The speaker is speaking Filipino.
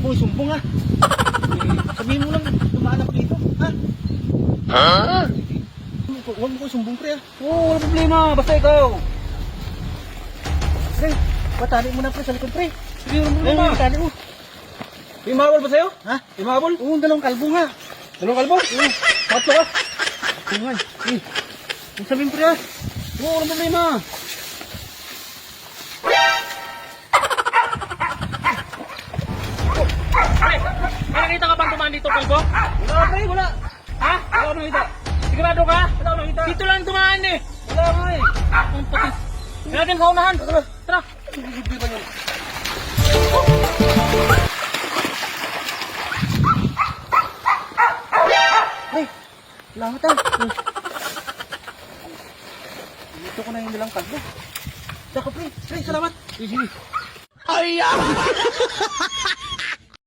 mo sumbong ha. Sabihin mo lang, dumaan ako dito, ha? Ha? Huwag mo ko sumbong pre ha. Oo, wala problema. Basta ikaw. Pre, patali mo na pre sa likod pre. Sige, wala problema. Ayun, patali mo. May mahabol ba sa'yo? Ha? May mahabol? Oo, dalawang kalbo nga. Dalawang kalbo? Oo. Tatlo ka? Oo nga. Ang sabihin pre ha. Oo, wala problema. May nakita ka bang tumaan dito, kalbo? Wala, pre, wala. Ha? Wala ko nakita. Sigurado ka? Wala ko nakita. Dito lang tumaan eh. Wala nga eh. Ang pati. Hindi natin kaunahan. Tara. Tara. Hindi ba yun? Pre, salamat ha. Dito ko na yung dalang kalbo. Saka pre, salamat. Sige. Ay,